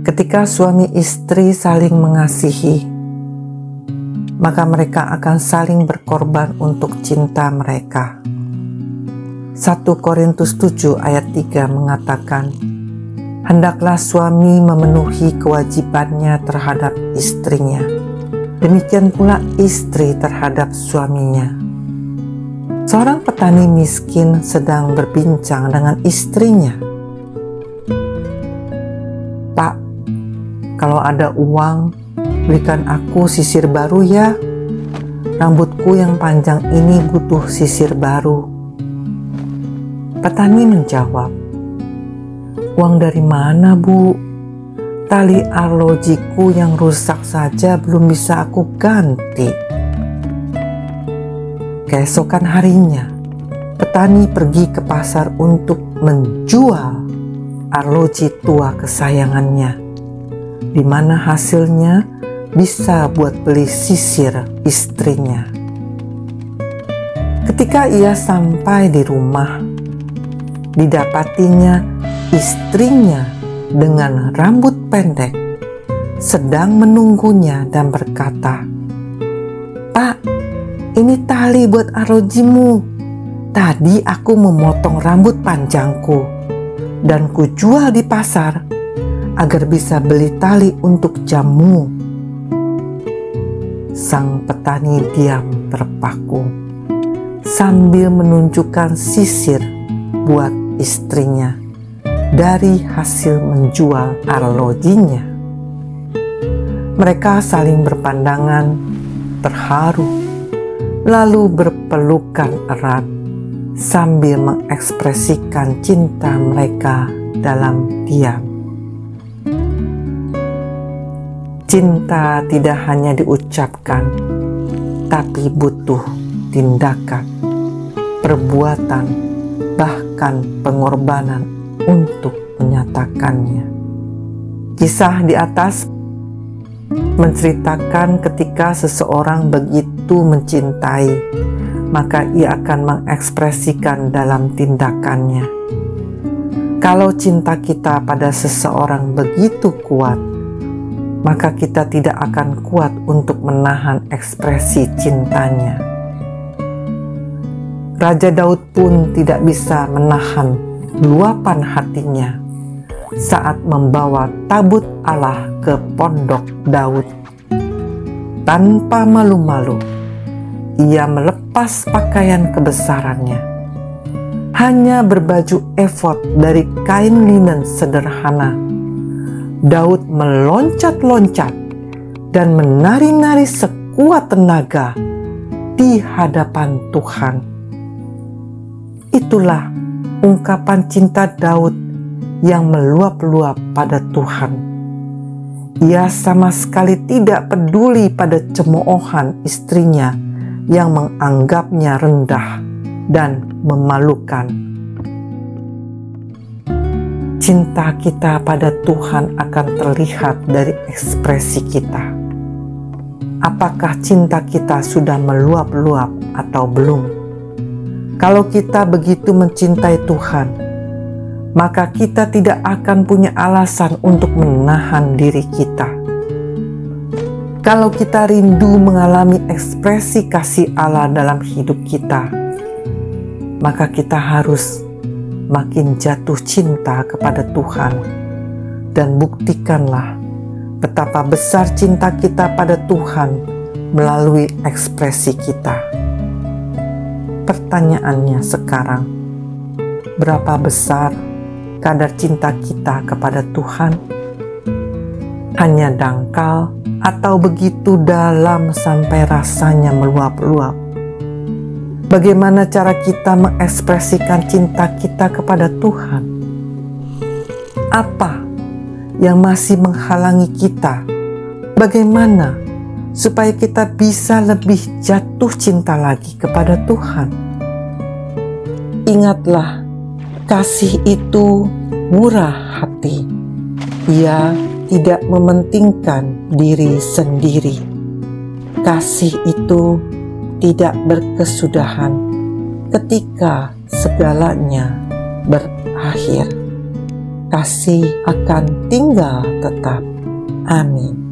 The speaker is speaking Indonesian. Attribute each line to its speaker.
Speaker 1: Ketika suami istri saling mengasihi, maka mereka akan saling berkorban untuk cinta mereka. 1 Korintus 7 ayat 3 mengatakan, hendaklah suami memenuhi kewajibannya terhadap istrinya. Demikian pula istri terhadap suaminya. Seorang petani miskin sedang berbincang dengan istrinya. Pak, kalau ada uang, berikan aku sisir baru ya. Rambutku yang panjang ini butuh sisir baru. Petani menjawab, uang dari mana, Bu? Tali arlojiku yang rusak saja belum bisa aku ganti. Keesokan harinya, petani pergi ke pasar untuk menjual arloji tua kesayangannya, di mana hasilnya bisa buat beli sisir istrinya. Ketika ia sampai di rumah, didapatinya istrinya dengan rambut pendek sedang menunggunya dan berkata, Pak, ini tali buat arlojimu. Tadi aku memotong rambut panjangku dan kujual di pasar agar bisa beli tali untuk jamu. Sang petani diam terpaku sambil menunjukkan sisir buat istrinya dari hasil menjual arlojinya. Mereka saling berpandangan terharu, lalu berpelukan erat sambil mengekspresikan cinta mereka dalam diam. Cinta tidak hanya diucapkan, tapi butuh tindakan, perbuatan, bahkan pengorbanan untuk menyatakannya. Kisah di atas menceritakan ketika seseorang begitu mencintai, maka ia akan mengekspresikan dalam tindakannya. Kalau cinta kita pada seseorang begitu kuat, maka kita tidak akan kuat untuk menahan ekspresi cintanya. Raja Daud pun tidak bisa menahan luapan hatinya saat membawa tabut Allah ke pondok Daud. Tanpa malu-malu, ia melepas pakaian kebesarannya. Hanya berbaju efod dari kain linen sederhana, Daud meloncat-loncat dan menari-nari sekuat tenaga di hadapan Tuhan. Itulah ungkapan cinta Daud yang meluap-luap pada Tuhan. Ia sama sekali tidak peduli pada cemoohan istrinya yang menganggapnya rendah dan memalukan. Cinta kita pada Tuhan akan terlihat dari ekspresi kita. Apakah cinta kita sudah meluap-luap atau belum? Kalau kita begitu mencintai Tuhan, maka kita tidak akan punya alasan untuk menahan diri kita. Kalau kita rindu mengalami ekspresi kasih Allah dalam hidup kita, maka kita harus makin jatuh cinta kepada Tuhan, dan buktikanlah betapa besar cinta kita pada Tuhan melalui ekspresi kita. Pertanyaannya sekarang, berapa besar kadar cinta kita kepada Tuhan? Hanya dangkal atau begitu dalam sampai rasanya meluap-luap? Bagaimana cara kita mengekspresikan cinta kita kepada Tuhan? Apa yang masih menghalangi kita? Bagaimana supaya kita bisa lebih jatuh cinta lagi kepada Tuhan? Ingatlah, kasih itu murah hati. Ia tidak mementingkan diri sendiri. Kasih itu tidak berkesudahan ketika segalanya berakhir. kasih akan tinggal tetap. Amin.